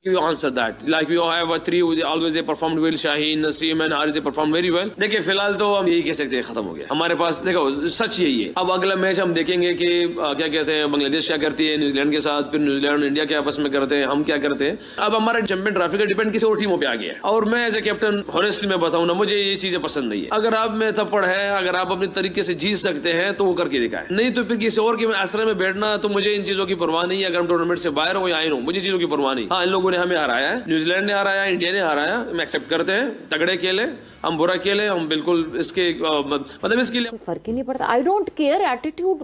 You answer that. Like we all have a three. Always they performed well. Shaheen, Naseem and Harith they performed very well. देखिए फिलहाल तो हम यही कह सकते हैं खत्म हो गया हमारे पास। देखो सच यही है। अब अगला मैच हम देखेंगे कि क्या कहते हैं बांग्लादेश क्या करती है न्यूजीलैंड के साथ, फिर न्यूजीलैंड इंडिया के आपस में करते हैं, हम क्या करते हैं। अब हमारा चैंपियन ट्रॉफी का डिपेंड किसी और टीमों पे आ गया है। और मैं एज ए कैप्टन ऑनेस्टली मैं बताऊं ना, मुझे ये चीजें पसंद नहीं है। अगर आप में थप्पड़ है, अगर आप अपने तरीके से जीत सकते हैं तो वो करके दिखाए, नहीं तो फिर किसी और के आश्रय में बैठना। तो मुझे इन चीजों की परवाह नहीं है। अगर हम टूर्नामेंट से बाहर हो या आए हो, मुझे चीजों की परवाह नहीं। हाँ, इन लोगों ने हमें हराया है, न्यूजीलैंड ने हराया, इंडिया ने हराया, हम एक्सेप्ट करते हैं। तगड़े खेले, हम बुरा खेले, हम बिल्कुल इसके मतलब इसके लिए फर्क ही नहीं पड़ता। I don't care attitude.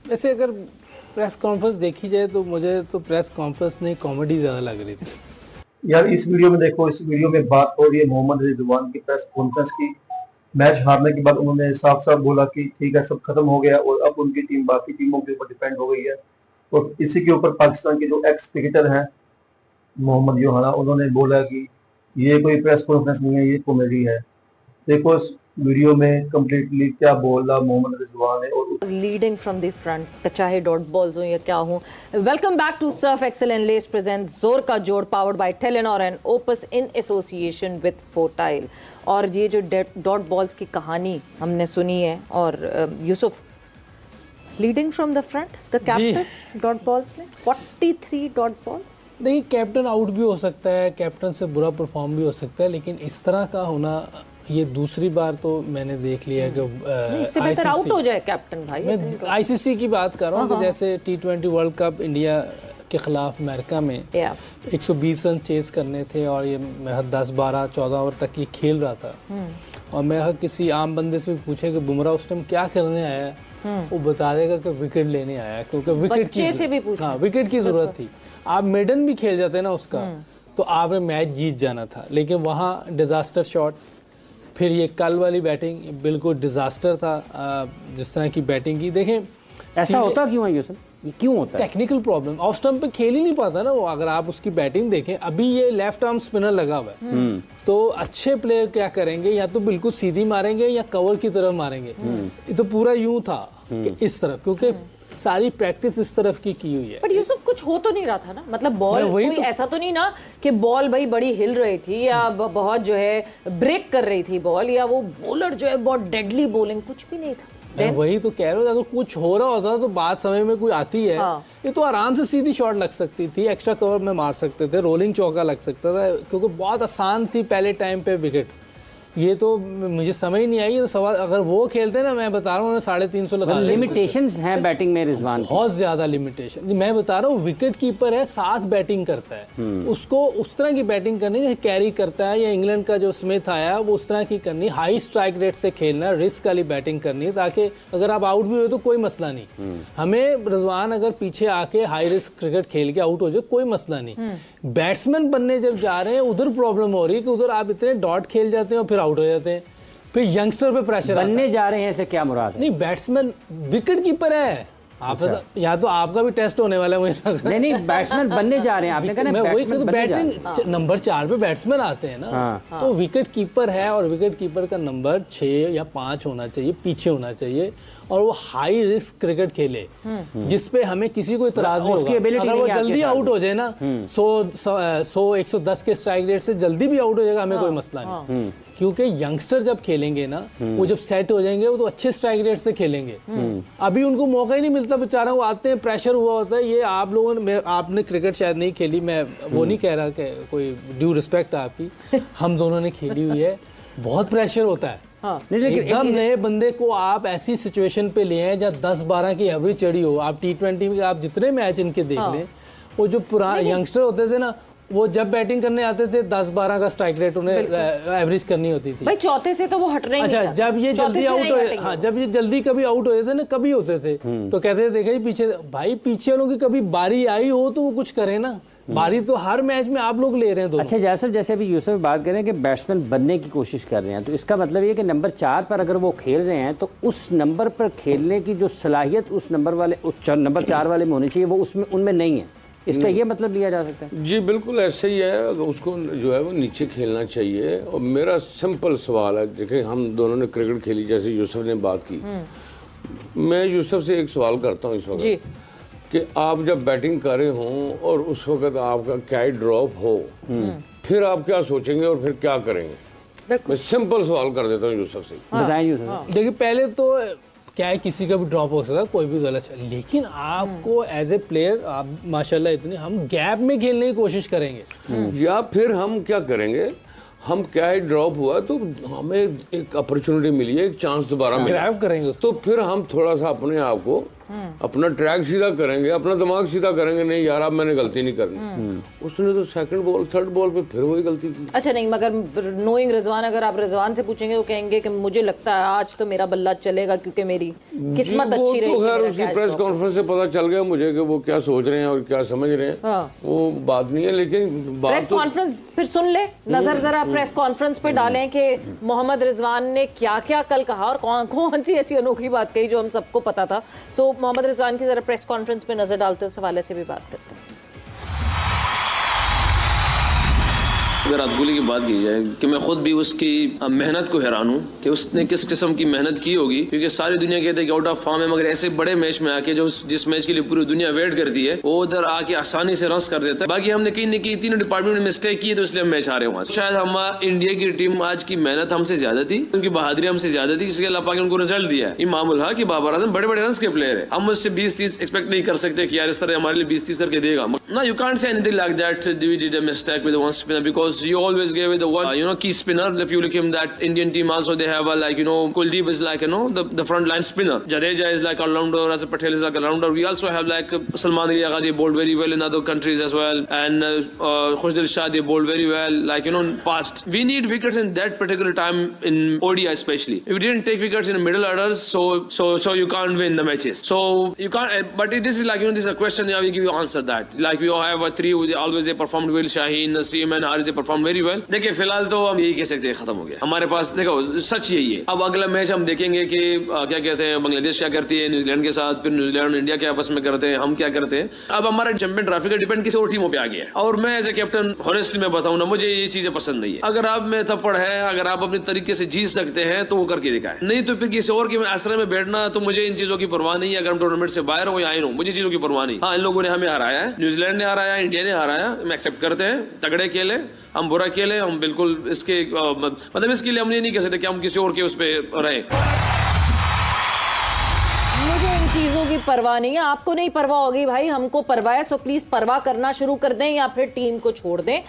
वैसे अगर प्रेस कॉन्फ्रेंस देखी जाए तो मुझे तो प्रेस कॉन्फ्रेंस नहीं कॉमेडी ज्यादा लग रही थी यार। इस वीडियो में देखो, इस वीडियो में बात हो रही है मोहम्मद रिजवान की प्रेस कॉन्फ्रेंस की। मैच हारने के बाद उन्होंने साफ साफ बोला कि ठीक है सब खत्म हो गया और अब उनकी टीम बाकी टीमों के ऊपर डिपेंड हो गई है। और इसी के ऊपर पाकिस्तान के जो एक्स क्रिकेटर हैं मोहम्मद योहाना, उन्होंने बोला कि ये कोई प्रेस कॉन्फ्रेंस नहीं है, ये कॉमेडी है। देखो इस वीडियो में कंप्लीटली क्या बोला मोहम्मद रिजवान है। और लीडिंग फ्रॉम द फ्रंट, चाहे डॉट बॉल्स हो या क्या हो। Welcome back to Surf Excel and Lay's present जोर का जोड़, powered by Telenor and Opus in association with Fortile. और ये जो डॉट बॉल्स की कहानी हमने सुनी है, और Yusuf leading from the front, the captain dot balls में 43 डॉट बॉल्स। नहीं, कैप्टन आउट भी हो सकता है, कैप्टन से बुरा परफॉर्म भी हो सकता है, लेकिन इस तरह का होना ये दूसरी बार तो मैंने देख लिया कि इससे बेहतर आउट हो जाए कैप्टन भाई। मैं आईसीसी की बात कर रहा हूँ कि जैसे T20 वर्ल्ड कप इंडिया के खिलाफ अमेरिका में 120 रन चेस करने थे और ये मेरा 10, 12, 14 ओवर तक ये खेल रहा था। और मैं किसी आम बंदे से भी पूछे कि बुमराह उस टाइम क्या करने आया है, वो बता देगा कि विकेट लेने आया, क्योंकि विकेट की जरूरत थी। आप मेडन भी खेल जाते ना उसका तो आपने मैच जीत जाना था, लेकिन वहाँ डिजास्टर शॉट। फिर ये कल वाली बैटिंग बिल्कुल डिजास्टर था, जिस तरह की बैटिंग की। देखें ऐसा होता क्यों है यूसुफ, ये क्यों होता है? टेक्निकल प्रॉब्लम, ऑफ स्टंप पे खेल ही नहीं पाता ना वो। अगर आप उसकी बैटिंग देखें, अभी ये लेफ्ट आर्म स्पिनर लगा हुआ है, तो अच्छे प्लेयर क्या करेंगे, या तो बिल्कुल सीधी मारेंगे या कवर की तरफ मारेंगे। ये तो पूरा यूं था कि इस तरफ, क्योंकि सारी प्रैक्टिस इस तरफ की हुई है। बट यूसुफ कुछ हो तो नहीं रहा था ना, मतलब बॉल कोई तो ऐसा तो नहीं ना कि बॉल भाई बड़ी हिल रही थी या बहुत जो है ब्रेक कर रही थी बॉल, या वो बॉलर जो है बहुत डेडली बॉलिंग, कुछ भी नहीं था। मैं वही तो कह रहा हूँ, अगर कुछ हो रहा होता तो बात समय में कोई आती है। ये तो आराम से सीधी शॉट लग सकती थी, एक्स्ट्रा कवर में मार सकते थे, रोलिंग चौका लग सकता था, क्योंकि बहुत आसान थी पहले टाइम पे विकेट। ये तो मुझे समझ नहीं आई। तो सवाल अगर वो खेलते ना, मैं बता रहा हूँ 350 लगा। लिमिटेशंस हैं बैटिंग में रिजवान, बहुत ज्यादा लिमिटेशन। मैं बता रहा हूँ विकेट कीपर है, साथ बैटिंग करता है, उसको उस तरह की बैटिंग करनी जैसे कैरी करता है, या इंग्लैंड का जो स्मिथ आया वो उस तरह की करनी, हाई स्ट्राइक रेट से खेलना, रिस्क वाली बैटिंग करनी, ताकि अगर आप आउट भी हुए तो कोई मसला नहीं। हमें रिजवान अगर पीछे आके हाई रिस्क क्रिकेट खेल के आउट हो जाए कोई मसला नहीं। बैट्समैन बनने जब जा रहे हैं उधर प्रॉब्लम हो रही है कि उधर आप इतने डॉट खेल जाते हैं और फिर आउट हो जाते हैं, फिर यंगस्टर पे प्रेशर बनने जा रहे हैं। ऐसे क्या मुराद है? नहीं, बैट्समैन विकेट कीपर है। आप या तो आपका भी टेस्ट होने वाला है मुझे लग रहा है। नहीं, बैट्समैन बनने जा रहे हैं आपने कहा। मैं वही तो बैटिंग नंबर 4 पे बैट्समैन आते हैं ना, तो विकेट कीपर है, और विकेट कीपर का नंबर 6 या 5 होना चाहिए, पीछे होना चाहिए, और वो हाई रिस्क क्रिकेट खेले जिसपे हमें किसी को इतराज नहीं होगा। अगर वो जल्दी आउट हो जाए ना, 100-110 के स्ट्राइक रेट से जल्दी भी आउट हो जाएगा, हमें कोई मसला नहीं। क्योंकि यंगस्टर जब खेलेंगे ना, वो जब सेट हो जाएंगे वो तो अच्छे स्ट्राइक रेट से खेलेंगे। अभी उनको मौका ही नहीं मिलता बेचारा, वो आते हैं, प्रेशर हुआ होता है। ये आप लोगों ने, आपने क्रिकेट शायद नहीं खेली, मैं वो नहीं कह रहा कि कोई ड्यू रिस्पेक्ट आपकी, हम दोनों ने खेली हुई है, बहुत प्रेशर होता है। एकदम नए बंदे को आप ऐसी सिचुएशन पे ले आए जहाँ 10-12 की एवरेज चढ़ी हो। आप T20 में आप जितने मैच इनके देख लें, वो जो पुराने यंगस्टर होते थे ना, वो जब बैटिंग करने आते थे 10-12 का स्ट्राइक रेट उन्हें एवरेज करनी होती थी भाई। चौथे से तो वो हट रहे हैं। अच्छा, जब ये जल्दी आउट हुए, हाँ, जब ये जल्दी कभी आउट होते थे ना, कभी होते थे, तो कहते थे देखा पीछे भाई, पीछे वालों की कभी बारी आई हो तो वो कुछ करे ना। बारी तो हर मैच में आप लोग ले रहे हैं दोनों। अच्छा जैसे जैसे अभी यूसुफ बात करें कि बैट्समैन बनने की कोशिश कर रहे हैं, तो इसका मतलब ये कि नंबर 4 पर अगर वो खेल रहे हैं तो उस नंबर पर खेलने की जो सलाहियत उस नंबर वाले, उस नंबर 4 वाले में होनी चाहिए, वो उसमें उनमें नहीं है। इसका ये मतलब लिया जा सकता है? जी बिल्कुल ऐसे ही है, उसको जो है वो नीचे खेलना चाहिए। और मेरा सिंपल सवाल है, देखें हम दोनों ने क्रिकेट खेली, जैसे यूसुफ ने बात की, मैं यूसुफ से एक सवाल करता हूँ इस वक्त। कि आप जब बैटिंग कर रहे हो और उस वक्त आपका कैच ड्रॉप हो, फिर आप क्या सोचेंगे और फिर क्या करेंगे? मैं सिंपल सवाल कर देता हूँ यूसुफ से। बताएं यूसुफ। देखिए पहले तो क्या है, किसी का भी ड्रॉप हो सकता है, कोई भी गलत है, लेकिन आपको एज ए प्लेयर आप माशाल्लाह इतने, हम गैप में खेलने की कोशिश करेंगे। या फिर हम क्या करेंगे, हम कैच ड्रॉप हुआ तो हमें एक अपॉर्चुनिटी मिली है, एक चांस दोबारा मिला, ग्रैब करेंगे उसको। तो फिर हम थोड़ा सा अपने आप को अपना ट्रैक सीधा करेंगे, अपना दिमाग सीधा करेंगे, नहीं यार अब मैंने गलती नहीं करनी। उसने तो सेकंड बॉल थर्ड बॉल पे फिर वही गलती की। अच्छा नहीं, मगर नोइंग रिजवान, अगर आप रिजवान से पूछेंगे वो कहेंगे कि मुझे लगता है आज तो मेरा बल्ला चलेगा क्योंकि मेरी किस्मत अच्छी रही। तो खैर उसकी प्रेस कॉन्फ्रेंस से पता चल गया मुझे कि वो क्या सोच रहे हैं और क्या समझ रहे हैं। वो बात नहीं है, लेकिन प्रेस कॉन्फ्रेंस फिर सुन ले, नजर जरा प्रेस कॉन्फ्रेंस पे डालें कि मोहम्मद रिजवान ने क्या क्या कल कहा और कौन सी ऐसी अनोखी बात कही जो हम सबको पता था। सो मोहम्मद रिजवान की जरा प्रेस कॉन्फ्रेंस पे नजर डालते हैं, उस हवाले से भी बात करते हैं। अगर अब्दुल्ला की बात की जाए कि मैं खुद भी उसकी मेहनत को हैरान हूँ कि उसने किस किस्म की मेहनत की होगी, क्योंकि सारी दुनिया कहते हैं कि आउट ऑफ फॉर्म है, मगर ऐसे बड़े मैच में आके जो जिस मैच के लिए पूरी दुनिया वेट करती है वो उधर आके आसानी से रन कर देता है। बाकी हमने कहीं न कहीं तीनों डिपार्टमेंट में मिस्टेक की है तो इसलिए हम मैच हारे वहाँ से। शायद हम इंडिया की टीम आज की मेहनत हमसे ज्यादा थी, उनकी बहादुरी हमसे ज्यादा थी, इसके अल्लाह पाक ने उनको रिजल्ट दिया है। इमामुल हक कि बाबर आजम बड़े बड़े रन के प्लेयर है, हम उससे 20-30 एक्सपेक्ट नहीं कर सकते कि यार इस तरह हमारे लिए 20-30 करके देगा ना। You can't say anything like that we did a mistake with one spinner because you always give the one key spinner. If you look him, that Indian team also they have a Kuldeep is like the front line spinner. Jadeja is like a all-rounder. Rashid Patel is like a rounder. We also have like Salman Ali Agha, they bowled very well in other countries as well, and Khushdil Shah they bowled very well. Like past we need wickets in that particular time in ODI especially. If we didn't take wickets in the middle orders, so you can't win the matches. So you can't. But this is like this is a question. I will give you answer that. Like we all have a three. Always they performed well. Shaheen, Naseem, and Harith they performed very well. देखिए फिलहाल तो हम यही कह सकते हैं खत्म हो गया हमारे पास। देखो सच यही है। अब अगला मैच हम देखेंगे कि क्या कहते हैं बांग्लादेश क्या करती है न्यूजीलैंड के साथ, फिर न्यूजीलैंड इंडिया के आपस में करते हैं, हम क्या करते हैं। अब हमारा चैंपियन ट्रॉफी का डिपेंड किसी और टीमों पे आ गया है। और मैं एज ए कैप्टन हॉनेस्टली मैं बताऊं ना, मुझे ये चीजें पसंद नहीं है। अगर आप में थप्पड़ है, अगर आप अपने तरीके से जीत सकते हैं तो वो करके दिखाएं, नहीं तो फिर किसी और के आश्रय में बैठना। तो मुझे इन चीजों की परवाह नहीं है। अगर हम टूर्नामेंट से बाहर हो या आए हो, मुझे चीजों की परवाह नहीं। हाँ, इन लोगों ने हमें हराया है, न्यूजीलैंड ने हराया, इंडिया ने हराया, हम एक्सेप्ट करते हैं। तगड़े खेले, हम बुरा खेले, हम बिल्कुल इसके मतलब इसके लिए हम ये नहीं कह सकते कि हम किसी और के उस पर रहे। मुझे इन चीजों की परवाह नहीं है, आपको नहीं परवाह होगी भाई, हमको परवाह है। सो प्लीज परवाह करना शुरू कर दें या फिर टीम को छोड़ दें।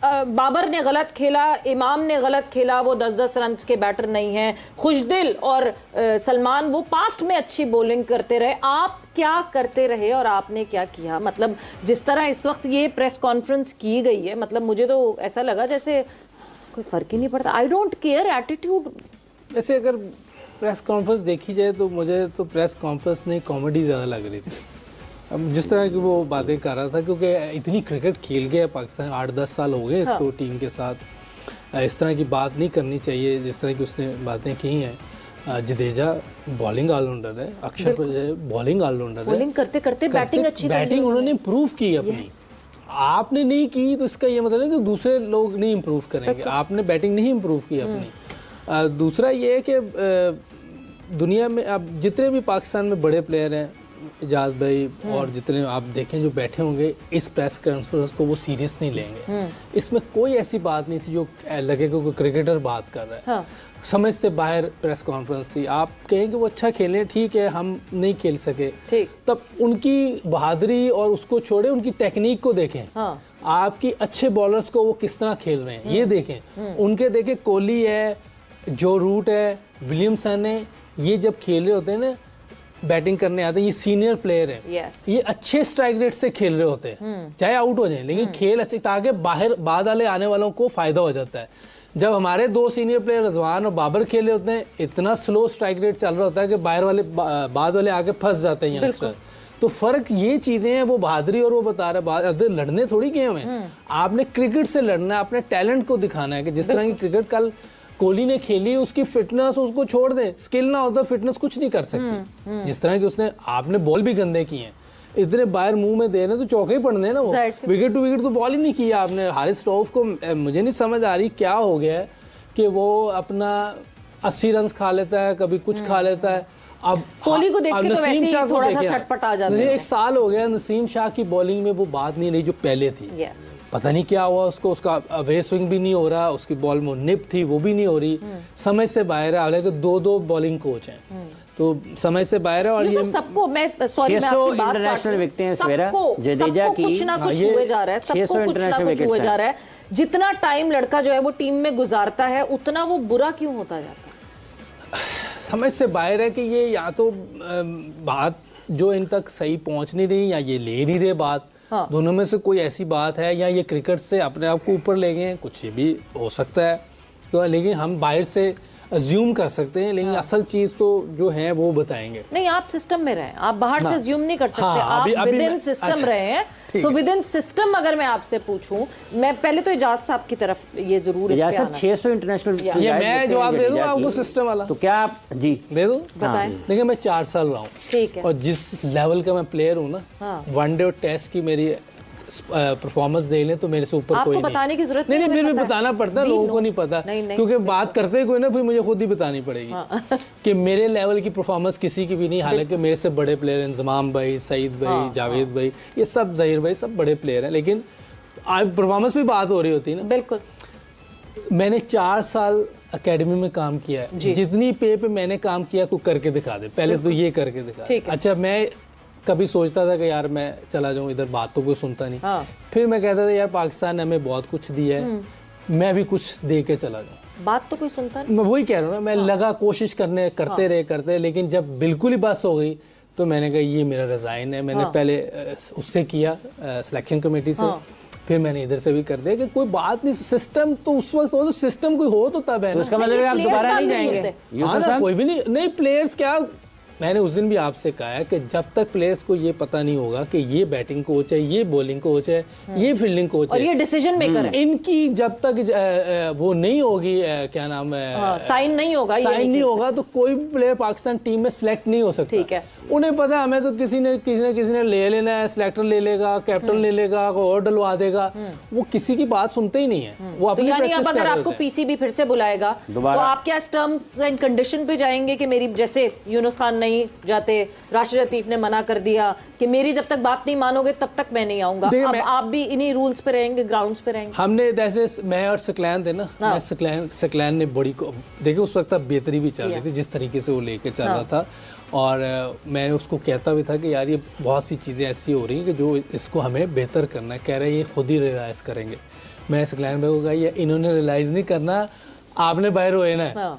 बाबर ने गलत खेला, इमाम ने गलत खेला, वो 10-10 रन के बैटर नहीं हैं। खुशदिल और सलमान वो पास्ट में अच्छी बॉलिंग करते रहे। आप क्या करते रहे और आपने क्या किया? मतलब जिस तरह इस वक्त ये प्रेस कॉन्फ्रेंस की गई है, मतलब मुझे तो ऐसा लगा जैसे कोई फर्क ही नहीं पड़ता। I don't care attitude. वैसे अगर प्रेस कॉन्फ्रेंस देखी जाए तो मुझे तो प्रेस कॉन्फ्रेंस में कॉमेडी ज़्यादा लग रही थी। अब जिस तरह की वो बातें कर रहा था, क्योंकि इतनी क्रिकेट खेल गया पाकिस्तान, 8-10 साल हो गए इसको टीम के साथ। इस तरह की बात नहीं करनी चाहिए जिस तरह की उसने बातें की हैं। जडेजा बॉलिंग ऑलराउंडर है, अक्षर बॉलिंग ऑलराउंडर है, बॉलिंग करते करते बैटिंग अच्छी, बैटिंग उन्होंने इम्प्रूव की अपनी। आपने नहीं की तो इसका ये मतलब है कि दूसरे लोग नहीं इम्प्रूव करेंगे। आपने बैटिंग नहीं इम्प्रूव की अपनी। दूसरा ये है कि दुनिया में अब जितने भी पाकिस्तान में बड़े प्लेयर हैं, इजाज भाई और जितने आप देखें जो बैठे होंगे, इस प्रेस कॉन्फ्रेंस को वो सीरियस नहीं लेंगे। इसमें कोई ऐसी बात नहीं थी जो लगे कि कोई क्रिकेटर बात कर रहा है। हाँ। समझ से बाहर प्रेस कॉन्फ्रेंस थी। आप कहेंगे वो अच्छा खेलें, ठीक है, हम नहीं खेल सके, ठीक, तब उनकी बहादुरी और उसको छोड़े, उनकी टेक्निक को देखें। हाँ। आपकी अच्छे बॉलर्स को वो किस तरह खेल रहे हैं ये देखें। उनके देखें कोहली है, जो रूट है, विलियमसन है, ये जब खेल रहे होते हैं ना, बैटिंग करने आते हैं, ये सीनियर प्लेयर है। ये अच्छे स्ट्राइक रेट से खेल रहे होते हैं, चाहे आउट हो जाए, लेकिन खेल अच्छे, ताकि बाहर बाद वाले आने वालों को फायदा हो जाता है। जब हमारे 2 सीनियर प्लेयर रिजवान और बाबर खेले होते हैं, इतना स्लो स्ट्राइक रेट चल रहा होता है कि बाहर वाले बाद वाले आके फंस जाते हैं यंगस्टर। तो फर्क ये चीजें हैं, वो बहादुरी और वो बता रहे लड़ने थोड़ी गए हैं। आपने क्रिकेट से लड़ना है, अपने टैलेंट को दिखाना है कि जिस तरह की क्रिकेट कल कोहली ने खेली, उसकी फिटनेस उसको छोड़ दे, स्किल ना होता फिटनेस कुछ नहीं कर सकती। जिस तरह की उसने, आपने बॉल भी गंदे किए हैं, इतने बाहर मुंह में दे रहे तो चौके ही पड़ने ना। वो विकेट टू विकेट तो बॉल ही नहीं किया आपने। हारिस रऊफ को मुझे नहीं समझ आ रही क्या हो गया है कि वो अपना 80 रन खा लेता है, कभी कुछ खा लेता है। अब कोहली को देख अब के तो नसीम वैसे ही शाह को थोड़ा सा देखिए, छटपट आ जाता मुझे है। 1 साल हो गया नसीम शाह की बॉलिंग में वो बात नहीं रही जो पहले थी। Yes. पता नहीं क्या हुआ उसको, उसका अवे स्विंग भी नहीं हो रहा, उसकी बॉल में निप थी वो भी नहीं हो रही, समय से बाहर है। हालांकि 2 बॉलिंग कोच हैं, तो समय से बाहर है। और ये ये तो सबको, मैं सॉरी मैं 600 आपकी बात इंटरनेशनल काट रही हूँ। विकेटें हैं सवेरा, सबको- जडेजा सबको की कुछ ना कुछ ये हुए जा रहा है, 600 सबको कुछ ना इंटरनेशनल कुछ हुए विकेट्स जा रहा है। जितना टाइम लड़का जो है वो टीम में गुजारता है उतना वो बुरा क्यों होता जाता है? समझ से बाहर है कि ये या तो बात जो इन तक सही पहुंच नहीं रही या ये ले नहीं रहे बात। हाँ। दोनों में से कोई ऐसी बात है, या ये क्रिकेट से अपने आप को ऊपर ले गए हैं, कुछ ये भी हो सकता है। तो लेकिन हम बाहर से अज्यूम कर सकते हैं, लेकिन असल चीज तो जो है वो बताएंगे। नहीं, आप सिस्टम में रहे, आप बाहर से अज्यूम नहीं कर सकते। हाँ, आप अभी विद इन मैं- सिस्टम अच्छा, रहे हैं। ठीक सो है। विद इन सिस्टम अगर मैं आपसे पूछूं, मैं पहले तो इजाज साहब की तरफ ये जरूर इस पे इजाज साहब आना। 600 इंटरनेशनल ये मैं जवाब दे दूं आपको सिस्टम वाला, तो क्या आप जी दे दूं? बताएं। देखिए मैं 4 साल रहा हूँ, ठीक है। और जिस लेवल का मैं प्लेयर हूँ ना, हाँ। वनडे और टेस्ट की मेरी परफॉर्मेंस दे लें तो मेरे से ऊपर आपको कोई नहीं। बताने की जरूरत नहीं, नहीं, फिर भी हमें पता है। बताना पड़ता है, We लोगों know। को नहीं पता, नहीं, नहीं, क्योंकि बात करते कोई ना, फिर मुझे खुद ही बतानी पड़ेगी कि मेरे लेवल की परफॉर्मेंस किसी की भी नहीं। हालांकि मेरे से बड़े प्लेयर हैं, इंजमाम भाई, सईद भाई, जावेद भाई, ये सब, जहीर भाई, सब बड़े प्लेयर हैं, लेकिन आज परफॉर्मेंस भी बात हो रही होती है ना। बिल्कुल। मैंने 4 साल एकेडमी में काम किया है, जितनी पे मैंने काम किया कोई करके दिखा दे, पहले तो ये करके दिखा। ठीक है। अच्छा, मैं कभी सोचता था कि यार मैं चला जाऊं इधर, बात तो कोई सुनता नहीं। हाँ। फिर मैं कहता था यार पाकिस्तान ने हमें बहुत कुछ दिया है, मैं भी कुछ दे के चला जाऊं। बात तो कोई सुनता नहीं। मैं वही कह रहा हूँ ना, मैं लगा कोशिश करने, करते रहे, लेकिन जब बिल्कुल ही बस हो गई तो मैंने कहा ये मेरा रिजाइन है। मैंने पहले उससे किया, सिलेक्शन कमेटी से, फिर मैंने इधर से भी कर दिया कि कोई बात नहीं। सिस्टम तो उस वक्त हो, तो सिस्टम कोई हो तो तब है तो ना। उसका मतलब है आप players दोबारा काम नहीं नहीं जाएंगे होते। यूसुफ हाँ ना, साहब? कोई भी नहीं प्लेयर्स क्या, मैंने उस दिन भी आपसे कहा है कि जब तक प्लेयर्स को ये पता नहीं होगा कि ये बैटिंग कोच है, ये बॉलिंग कोच है, ये फील्डिंग कोच और है, ये डिसीजन मेकर है, इनकी जब तक वो नहीं होगी, क्या नाम है, साइन नहीं होगा, ये साइन नहीं होगा, तो कोई प्लेयर पाकिस्तान टीम में सिलेक्ट नहीं हो सकता। ठीक है। उन्हें पता है हमें तो किसी ने ले लेना है, सिलेक्टर ले लेगा, कैप्टन ले लेगा, कोई और डलवा देगा, वो किसी की बात सुनते ही नहीं है, वो तो अपनी यानी अब प्रैक्टिस अगर कर रहे आपको होते हैं। पीसीबी फिर से बुलाएगा तो दोबारा। आप क्या टर्म्स एंड कंडीशन पे जाएंगे कि मेरी, जैसे यूनुस खान नहीं जाते, राशिद लतीफ ने मना कर दिया कि मेरी जब तक बात नहीं मानोगे तब तक मैं नहीं आऊंगा, देखिए, अब मैं- आप भी इन्हीं रूल्स पे रहेंगे, ग्राउंड्स पे रहेंगे? हमने जैसे मैं और सकलैन थे ना, मैं सकलैन ने बड़ी देखिए उस वक्त बेहतरी भी चल रही थी, जिस तरीके से वो लेके चल रहा था, और मैं उसको कहता भी था कि यार ये बहुत सी चीज़ें ऐसी हो रही हैं कि जो इसको हमें बेहतर करना है। कह रहे हैं ये खुद ही रियलाइज़ करेंगे। मैं सकलैन भाई को कहा ये इन्होंने रियलाइज़ नहीं करना, आपने बाहर होए ना।